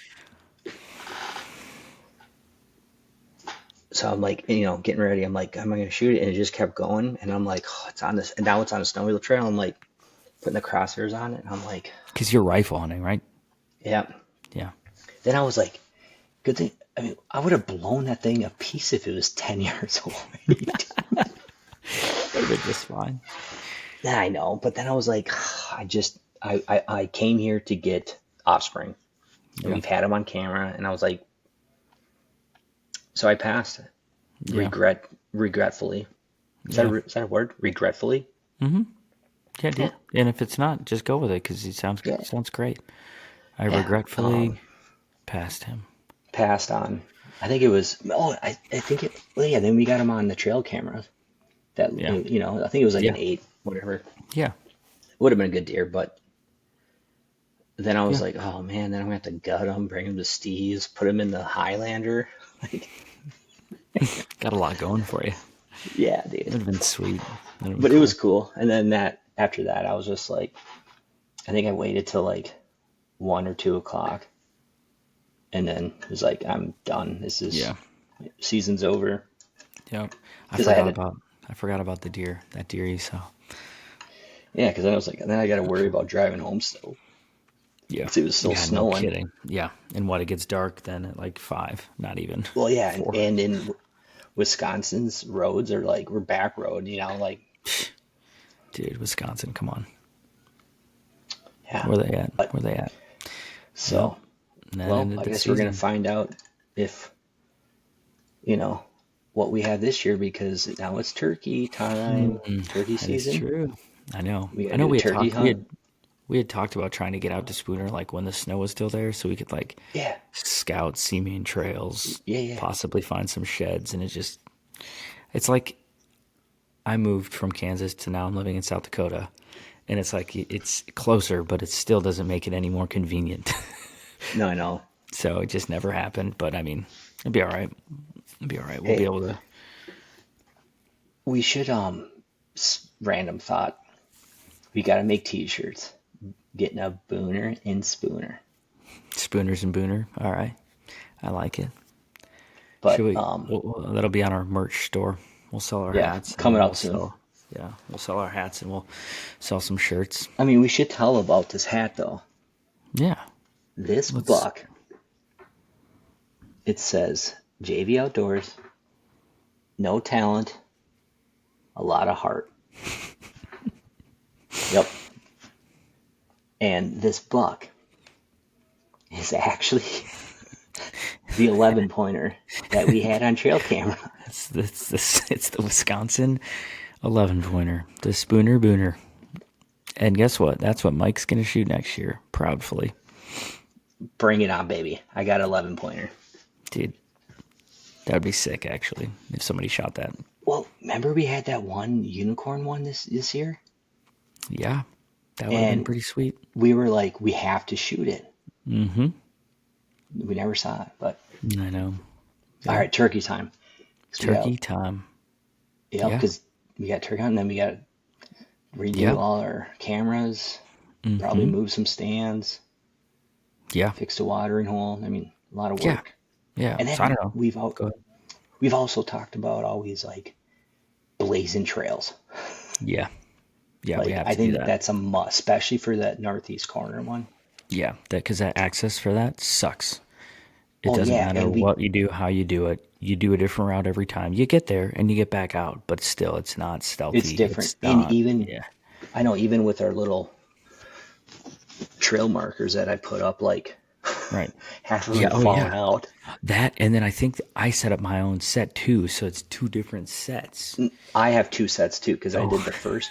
so I'm like, you know, getting ready. I'm like, am I going to shoot it? And it just kept going. And I'm like, oh, it's on this. And now it's on a snowmobile trail. I'm like putting the crosshairs on it. And I'm like, Because you're rifle hunting, right? yeah. Yeah. Then I was like, good thing. I mean, I would have blown that thing a piece if it was 10 yards away. That would have been just fine. Yeah, I know. But then I was like, I came here to get offspring. And Yeah. we've had them on camera. And I was like, so I passed. Yeah. Regretfully. Is that a word? Regretfully? Yeah, dude. And if it's not, just go with it because it sounds great. I regretfully passed him. Passed on. I think it was. Oh, I think it. Well, yeah. Then we got him on the trail camera. That Yeah. you know, I think it was like Yeah. an 8, whatever. Yeah. Would have been a good deer, but then I was like, oh man, then I'm gonna have to gut him, bring him to Steve's, put him in the Highlander. Like, Got a lot going for you. yeah, It would dude. have been sweet. But it was cool. And then after that, I was just like, I think I waited till like 1 or 2 o'clock, and then it was like, I'm done. This is season's over. Yep. I 'Cause I forgot about the deer. That deer you saw. Yeah, because then I was like, then I got to worry about driving home still. Yeah. 'Cause it was still No snowing. kidding. Yeah. And what, it gets dark then at like 5, not even. Well, yeah, 4. and in Wisconsin's roads are like, we're back road, you know, like, Dude, Wisconsin, come on. yeah. Where they at? But- Where they at? So, And that well, ended I the guess we're gonna season. find out if, you know, what we have this year, because now it's turkey time, turkey That is season. true. I know. We I gotta know do we a had turkey talked. hunt. We had talked about trying to get out to Spooner like when the snow was still there, so we could like Yeah, scout sea main trails, yeah. possibly find some sheds, and it's like I moved from Kansas to now I'm living in South Dakota, and it's like it's closer, but it still doesn't make it any more convenient. No, I know. So it just never happened. But I mean, it'll be all right. It'll be all right. We'll be Hey. able to. We should, random thought. We got to make t-shirts. Getting a booner and spooner. Spooners and Booner. All right. I like it. Should But we? That'll be on our merch store. We'll sell our yeah, hats, and coming then out soon. we'll sell our hats, and we'll sell some shirts. I mean, we should tell about this hat though. Yeah. This Let's. buck, it says JV Outdoors, no talent, a lot of heart. Yep. And this buck is actually the 11 pointer that we had on trail camera. It's the Wisconsin 11 pointer, the Spooner Booner. And guess what? That's what Mike's gonna shoot next year, proudly. Bring it on, baby. I got 11 pointer. Dude, that would be sick, actually, if somebody shot that. Well, remember we had that one unicorn one this year? Yeah, that would have been pretty sweet. We were like, we have to shoot it. Mm-hmm. We never saw it, but I know. all right, turkey time. Turkey time. Yeah, because we got turkey hunt, and then we got to redo all our cameras, probably move some stands, fix the watering hole. I mean, a lot of work. Yeah. And then So I don't know. we've also talked about always like blazing trails. Yeah. Yeah, Like, we have to I think do that. that's a must, especially for that northeast corner one. Yeah, because that access for that sucks. It Oh, doesn't yeah, matter and we- what you do, how you do it. You do a different route every time. You get there and you get back out, but still, it's not stealthy. It's different. It's not, And even, I know, even with our little trail markers that I put up, like right. half of them falling out. That, and then I think I set up my own set too, so it's two different sets. I have two sets too because I did the first.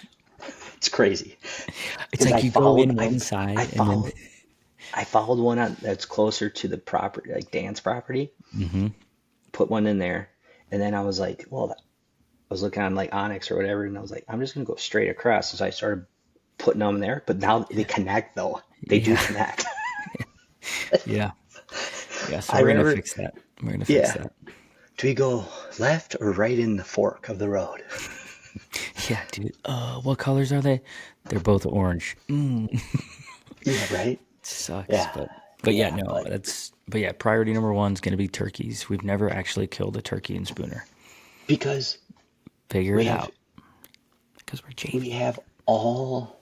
It's crazy. It's like you go in one side and then I followed one on that's closer to the property, like Dan's property. Mm-hmm. Put one in there, and then I was like, well, I was looking on like Onyx or whatever, and I was like, I'm just gonna go straight across. So I started putting them there, but now they connect though. They do connect. Yeah. So we're gonna fix that. We're gonna fix that. Do we go left or right in the fork of the road? Yeah, dude. What colors are they? They're both orange. Yeah, right. Sucks. Yeah. But yeah, no, but yeah, priority number one is gonna be turkeys. We've never actually killed a turkey and spooner. Because Figure it out. Because we're JV. we have all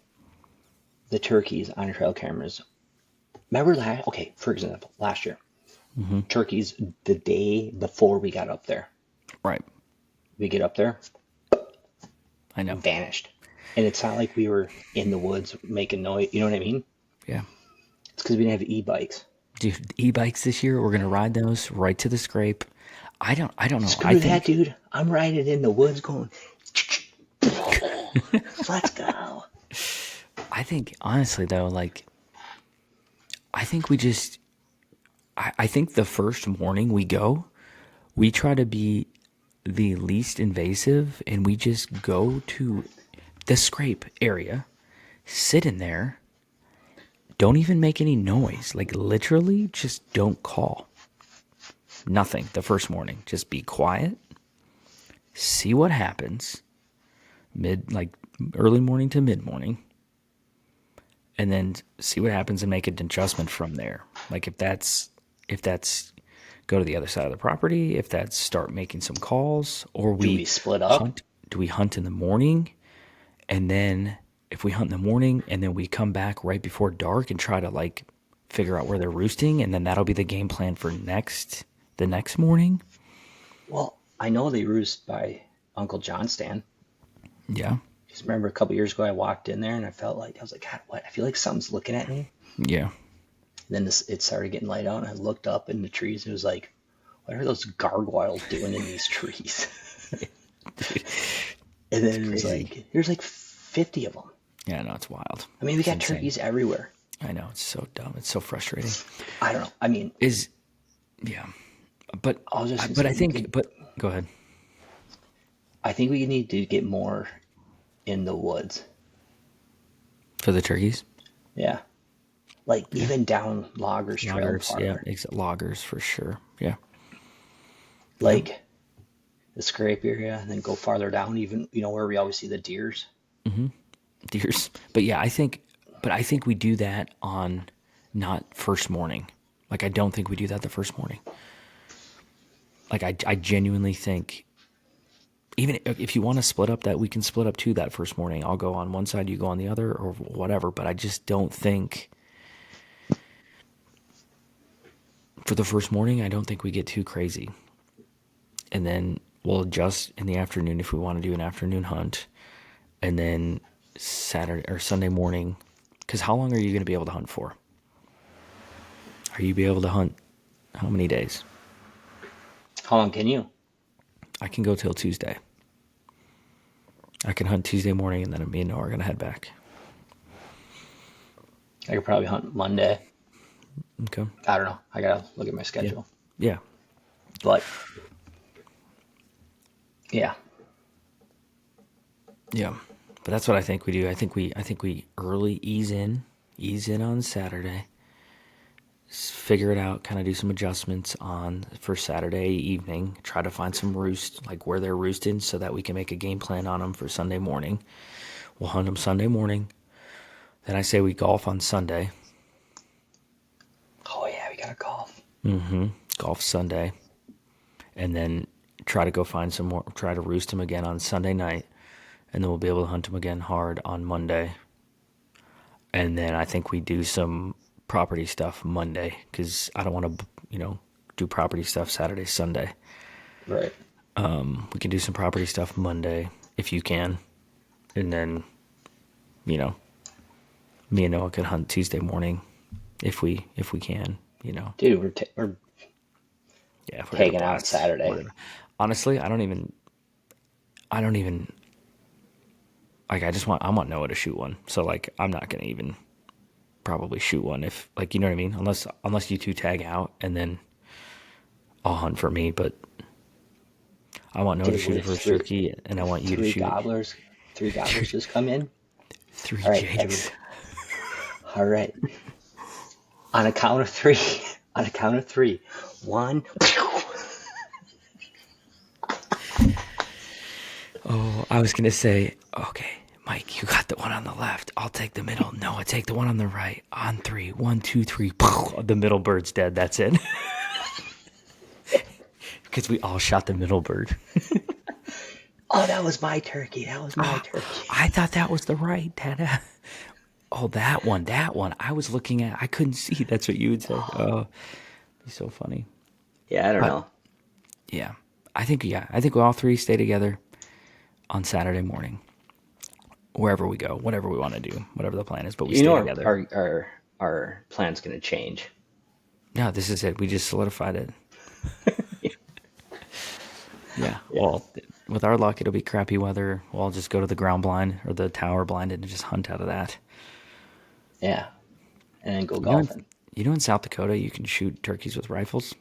the turkeys on trail cameras. Remember for example, last year, turkeys the day before we got up there. Right. We get up there, I know. vanished. And it's not like we were in the woods making noise. You know what I mean? Yeah. It's because we didn't have e-bikes. Dude, e-bikes this year, we're gonna ride those right to the scrape. I don't know. Screw that, dude. I'm riding in the woods going, let's go. I think honestly though, like I think I think the first morning we go, we try to be the least invasive and we just go to the scrape area, sit in there, don't even make any noise. Like literally just don't call. Nothing the first morning. Just be quiet. See what happens. Early morning to mid morning. And then see what happens and make an adjustment from there. Like if that's go to the other side of the property, if that's start making some calls, or Do we split up? Do we hunt in the morning? And then if we hunt in the morning and then we come back right before dark and try to like figure out where they're roosting, and then that'll be the game plan for the next morning. Well, I know they roost by Uncle John's stand. Yeah. Just remember a couple years ago, I walked in there and I was like, God, what? I feel like something's looking at me. Yeah. And then it started getting light out, and I looked up in the trees, and it was like, what are those gargoyles doing in these trees? And then it was like, there's like 50 of them. Yeah, no, it's wild. I mean, we got turkeys everywhere. I know, it's so dumb. It's so frustrating. I don't know. I mean, but I think go ahead. I think we need to get more in the woods. For the turkeys? Yeah. Like even down Loggers Trail. Loggers, loggers for sure. Yeah. Like the scrape area, and then go farther down, even, where we always see the deers. Mm-hmm. deers. But yeah, I think we do that on not first morning. Like, I don't think we do that the first morning. Like, I genuinely think, even if you want to split up, that we can split up too that first morning. I'll go on one side, you go on the other, or whatever. But I just don't think, for the first morning, I don't think we get too crazy. And then we'll adjust in the afternoon if we want to do an afternoon hunt. And then Saturday or Sunday morning, because how long are you going to be able to hunt for? Are you be able to hunt how many days? How long can you? I can go till Tuesday. I can hunt Tuesday morning, and then me and Noah are going to head back. I could probably hunt Monday. Okay. I don't know. I gotta look at my schedule. Yeah. But yeah. Yeah. But that's what I think we do. I think we early ease in on Saturday. Figure it out, kind of do some adjustments for Saturday evening. Try to find some roost, like where they're roosted, so that we can make a game plan on them for Sunday morning. We'll hunt them Sunday morning. Then I say we golf on Sunday. Oh yeah, we gotta golf. Golf Sunday. And then try to go find some more, try to roost them again on Sunday night. And then we'll be able to hunt them again hard on Monday. And then I think we do some property stuff Monday, because I don't want to, do property stuff Saturday, Sunday. Right. We can do some property stuff Monday if you can. And then, me and Noah could hunt Tuesday morning if we can, Dude, we're Yeah, if we're taking gonna out blast, Saturday. whatever. Honestly, I don't even like. I want Noah to shoot one. So like, I'm not gonna even probably shoot one if, like, you know what I mean. Unless you two tag out, and then I'll hunt for me. But I want Noah to shoot a first turkey, and I want you to shoot Three gobblers just come in. 3 All right, Jakes. All right. On a count of three. On a count of three. 1. Oh, I was gonna say, okay, Mike, you got the one on the left. I'll take the middle. Noah, take the one on the right. On 3. 1, 2, 3. The middle bird's dead. That's it. Because we all shot the middle bird. Oh, that was my turkey. Turkey. I thought that was the right, Dada. Oh, that one. I was looking at, I couldn't see. That's what you would say. Oh, be so funny. Yeah, I don't know. Yeah. I think we all three stay together on Saturday morning. Wherever we go, whatever we want to do, whatever the plan is, but we stay together. Our plan's going to change. No, this is it. We just solidified it. Yeah. Well, with our luck, it'll be crappy weather. We'll all just go to the ground blind or the tower blind and just hunt out of that. Yeah. And then go golfing. In South Dakota, you can shoot turkeys with rifles.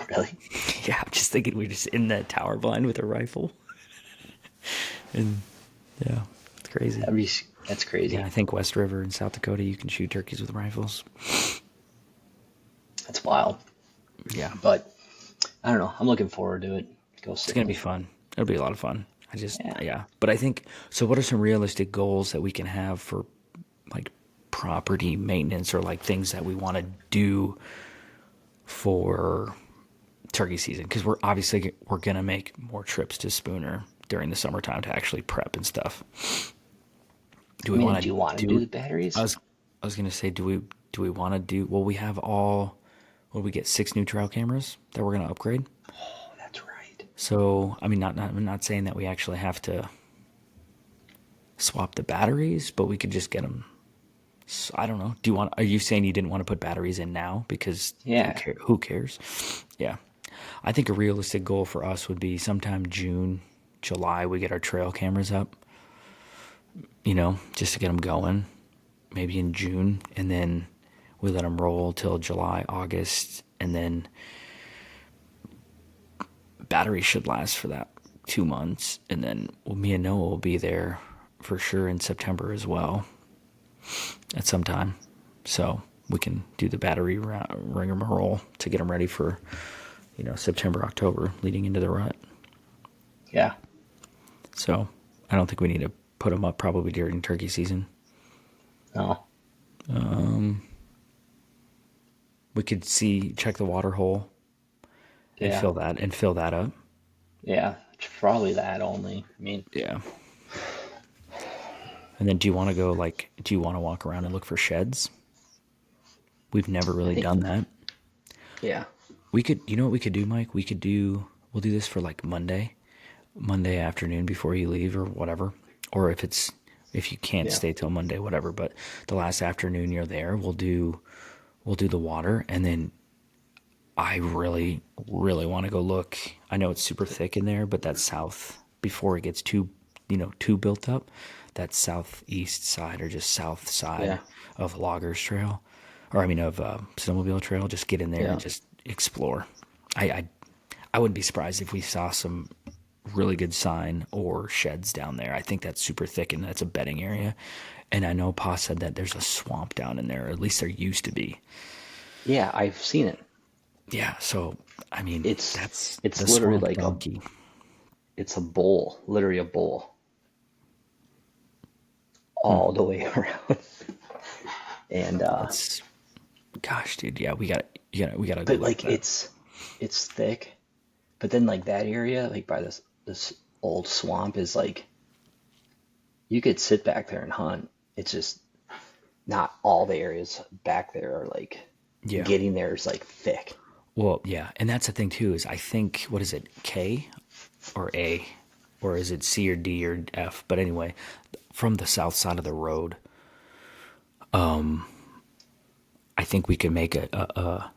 Really? Yeah, I'm just thinking we're just in that tower blind with a rifle. And yeah, it's crazy. That's crazy. Yeah, I think West River in South Dakota, you can shoot turkeys with rifles. That's wild. Yeah. But I don't know. I'm looking forward to it. It's going to be fun. It'll be a lot of fun. Yeah. But I think, so what are some realistic goals that we can have for like property maintenance, or like things that we want to do for turkey season? Because we're going to make more trips to Spooner during the summertime to actually prep and stuff. Do you want to do the batteries? I was going to say, do we want to do, well, we have we get 6 new trail cameras that we're going to upgrade. Oh, that's right. So, I mean, I'm not saying that we actually have to swap the batteries, but we could just get them. I don't know. Are you saying you didn't want to put batteries in now? Because who cares? Yeah. I think a realistic goal for us would be sometime June, July, we get our trail cameras up, just to get them going, maybe in June, and then we let them roll till July, August, and then batteries should last for that 2 months. And then me and Noah will be there for sure in September as well at some time. So we can do the battery rigmarole to get them ready for, September, October, leading into the rut. Yeah. So I don't think we need to put them up probably during turkey season. Oh, We could check the water hole and yeah, fill that up. yeah. Probably that only. I mean, Yeah. And then do you want to walk around and look for sheds? We've never I really think, done that. yeah, You know what we could do, Mike? We'll do this for like Monday afternoon before you leave or whatever. Or if you can't yeah, stay till Monday, whatever. But the last afternoon you're there, we'll do the water, and then I really, really want to go look. I know it's super thick in there, but that south, before it gets too built up, that southeast side or just south yeah, side of Loggers Trail, or I mean of Snowmobile Trail, just get in there and yeah, just explore. I I wouldn't be surprised if we saw some really good sign or sheds down there. I think that's super thick and that's a bedding area. And I know Pa said that there's a swamp down in there, or at least there used to be. yeah. I've seen it. Yeah, so I mean, It's that's it's the literally swamp like donkey. it's a bowl, literally a bowl, all the way around. And That's gosh, dude. Yeah, we gotta go but look at like that. it's thick. But then like that area, like by this old swamp, is like you could sit back there and hunt. It's just not all the areas back there are like Yeah. getting there is like thick. Well, yeah, and that's the thing too. Is I think what is it, K or A, or is it C or D or F? But anyway, from the south side of the road, I think we can make a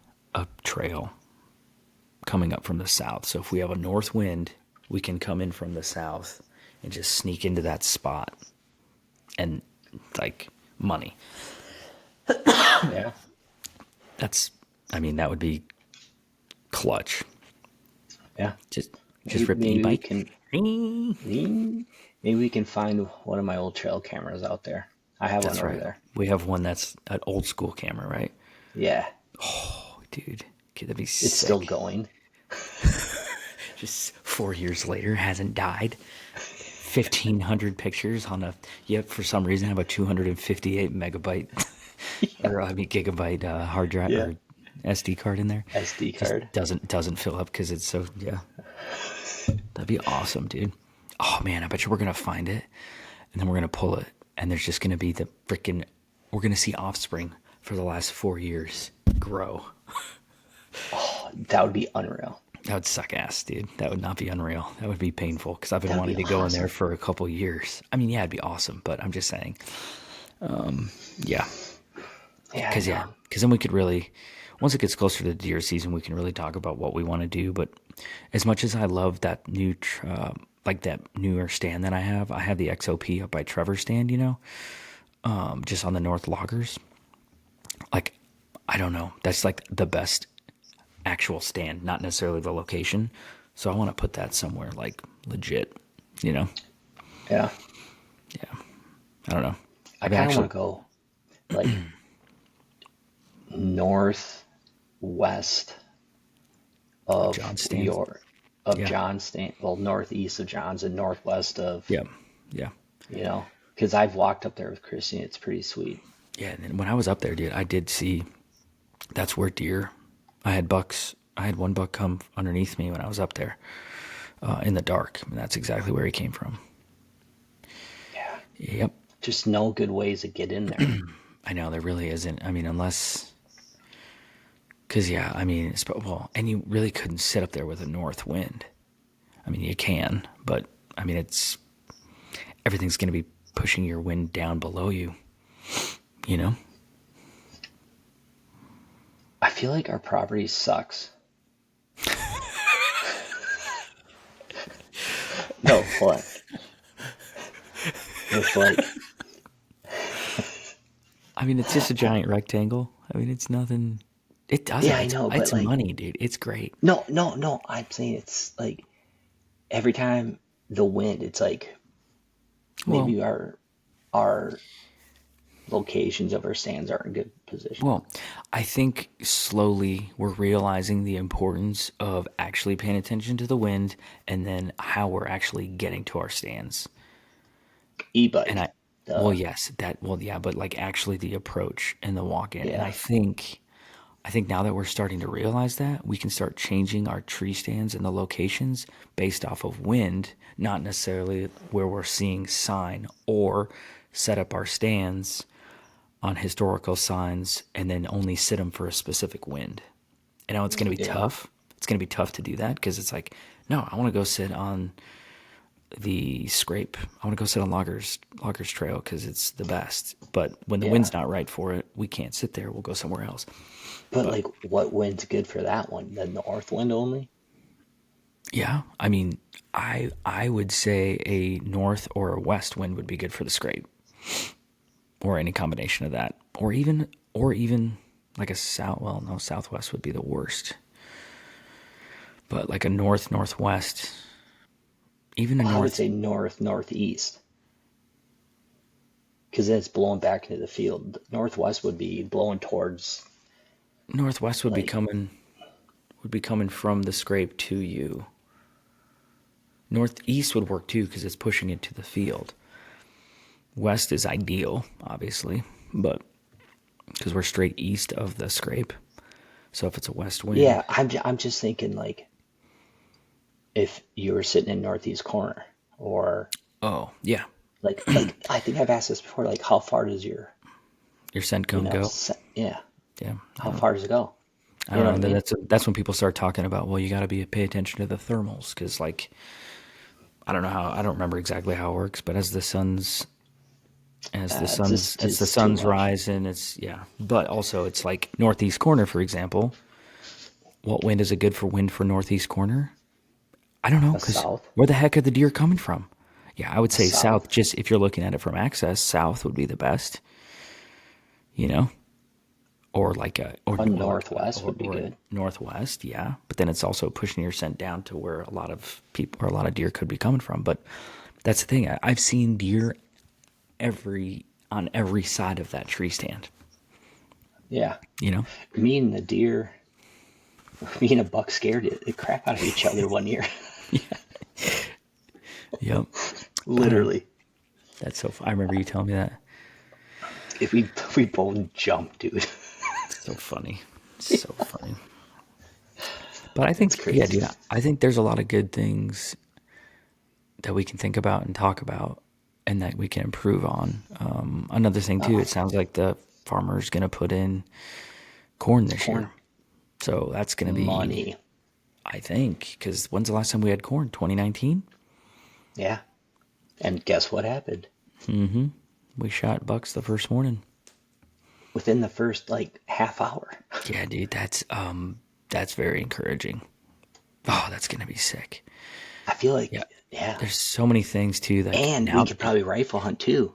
trail coming up from the south. So if we have a north wind, we can come in from the south and just sneak into that spot and like money. Yeah. That's, I mean, that would be clutch. Yeah. Just Maybe, rip the maybe we e-bike. can maybe we can find one of my old trail cameras out there. I have one That's over right. there. We have one that's an old school camera, right? Yeah. Oh, dude, okay, that'd be It's still sick. going. Just 4 years later, hasn't died. 1,500 pictures on a, yep, for some reason have a 258 megabyte Yeah. or I mean gigabyte hard drive Yeah. or SD card in there. SD Just card. doesn't fill up because it's so, yeah. That'd be awesome, dude. Oh man, I bet you we're gonna find it, and then we're gonna pull it, and there's just gonna be the freaking. We're gonna see offspring for the last 4 years grow. That would be unreal. That would suck ass, dude. That would not be unreal. That would be painful because I've been That would be wanting to go in there awesome. for a couple years. I mean, yeah, it'd be awesome, but I'm just saying, yeah, Yeah, because no. then we could really, once it gets closer to deer season, we can really talk about what we want to do. But as much as I love that like that newer stand that I have the XOP up by Trevor's stand, just on the North Loggers. Like, I don't know, that's like the best actual stand, not necessarily the location. So I want to put that somewhere like legit, you know? Yeah. Yeah. I don't know. I I've kind of actually, want to go like northwest of John stands. your of Yeah. John's stand, well, northeast of John's and northwest of, Yeah. Yeah. because I've walked up there with Chrissy. It's pretty sweet. Yeah. And then when I was up there, dude, I did see that's where deer, I had bucks. I had one buck come underneath me when I was up there in the dark. And that's exactly where he came from. Yeah. Yep. Just no good ways to get in there. I know there really isn't. I mean, unless, because yeah, I mean, well, and you really couldn't sit up there with a north wind. I mean, you can, but I mean, everything's going to be pushing your wind down below you, you know? I feel like our property sucks. No, what? It's like, I mean, it's just a giant rectangle. I mean, it's nothing. It doesn't. yeah, I know, but It's like, money, dude. It's great. no, no, no. I'm saying it's like every time the wind, it's like Well, maybe our locations of our stands are in good position. well, I think slowly we're realizing the importance of actually paying attention to the wind and then how we're actually getting to our stands. And E-bike. well, yes, yeah, but like actually the approach and the walk in. And Yeah. I think now that we're starting to realize that, we can start changing our tree stands and the locations based off of wind, not necessarily where we're seeing sign, or set up our stands on historical signs and then only sit them for a specific wind. And now it's going to be Yeah. tough. It's going to be tough to do that because it's like, no, I want to go sit on the scrape. I want to go sit on Loggers Trail because it's the best. But when the Yeah. wind's not right for it, we can't sit there. We'll go somewhere else. But But like, what wind's good for that one? The north wind only? yeah, I mean, I would say a north or a west wind would be good for the scrape, or any combination of that, or even like a south. Well, no, southwest would be the worst. But like a northwest, even a Well, I would north say northeast, because then it's blowing back into the field. Northwest would be blowing towards northwest like, would be coming from the scrape to you. Northeast would work too because it's pushing it to the field. West is ideal, obviously, but because we're straight east of the scrape. So if it's a west wind, yeah. I'm just thinking like if you were sitting in northeast corner, or oh yeah, like I think I've asked this before. Like, how far does your your scent cone go. yeah, Yeah, how far does it go? I You know don't what I know. mean? That's when people start talking about, well, you got to pay attention to the thermals because like I don't remember exactly how it works, but as the Just too sun's much. rising, it's yeah. But also it's like northeast corner, for example. What wind is it good for wind for northeast corner? I don't know A because south, where the heck are the deer coming from? Yeah, I would a say south. south, Just if you're looking at it from access, south would be the best. You know, or like a a northwest would be or a good. northwest, yeah. But then it's also pushing your scent down to where a lot of people or a lot of deer could be coming from. But that's the thing. I've seen deer on every side of that tree stand. Yeah, You know? me and the deer, me and a buck scared the crap out of each other one year. Yep. But Literally. that's I remember you telling me that. If we both jumped, dude. So funny. So funny. But I It's think, yeah, crazy. dude, I think there's a lot of good things that we can think about and talk about and that we can improve on. Another thing, too, Uh, it sounds like the farmer's going to put in corn this year. corn So that's going to be, money. I think, because when's the last time we had corn? 2019? Yeah. And guess what happened? We shot bucks the first morning. Within the first like half hour. Yeah, dude, that's very encouraging. Oh, that's going to be sick. I feel Yeah. like, yeah. There's so many things, too, that And we now, could probably rifle hunt too.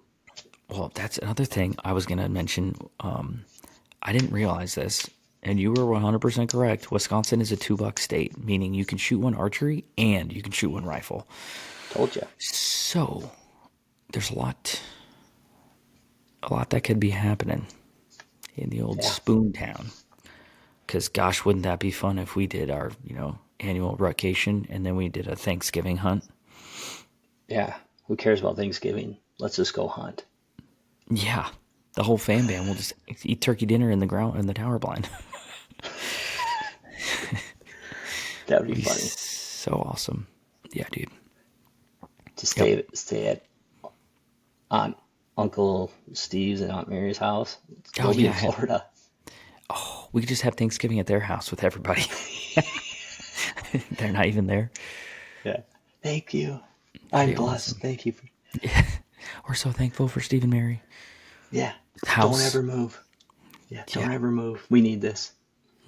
well, that's another thing I was going to mention. I didn't realize this, and you were 100% correct. Wisconsin is a two-buck state, meaning you can shoot one archery and you can shoot one rifle. Told you. So there's a lot that could be happening in the old Yeah. Spoon Town. Because gosh, wouldn't that be fun if we did our annual rutcation and then we did a Thanksgiving hunt? Yeah. Who cares about Thanksgiving? Let's just go hunt. Yeah, the whole fan band will just eat turkey dinner in the ground in the tower blind. That would be Be funny. so awesome. Yeah, dude. To Yep. stay at Aunt Uncle Steve's and Aunt Mary's house. Oh Go be yeah, in Florida. we could just have Thanksgiving at their house with everybody. They're not even there. Yeah. Thank you. That'd I'm be blessed. awesome. Thank you. We're so thankful for Steve and Mary. Yeah. Don't House. ever move. Yeah. Don't Yeah. ever move. We need this.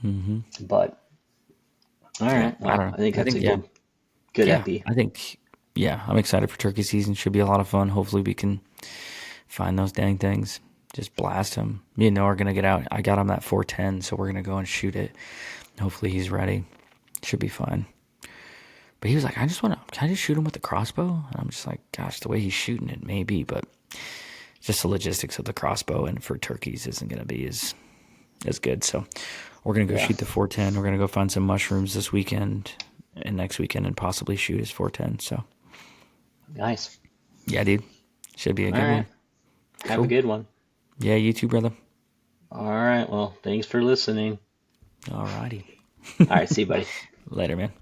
But all Yeah. right. I Well, don't I know. think I that's think a yeah. good Yeah. epi. I think yeah. I'm excited for turkey season. Should be a lot of fun. Hopefully we can find those dang things. Just blast them. Me and Noah are gonna get out. I got him that 410, so we're gonna go and shoot it. Hopefully he's ready. Should be fine. But he was like, can I just shoot him with the crossbow? And I'm just like, gosh, the way he's shooting it, maybe, but just the logistics of the crossbow and for turkeys isn't going to be as good. So we're going to go Yeah. shoot the 410. We're going to go find some mushrooms this weekend and next weekend and possibly shoot his 410. So Nice. yeah, dude. Should be a All good right. one. Have a Cool. good one. Yeah, you too, brother. All right. Well, thanks for listening. Alrighty. All right. See you, buddy. Later, man.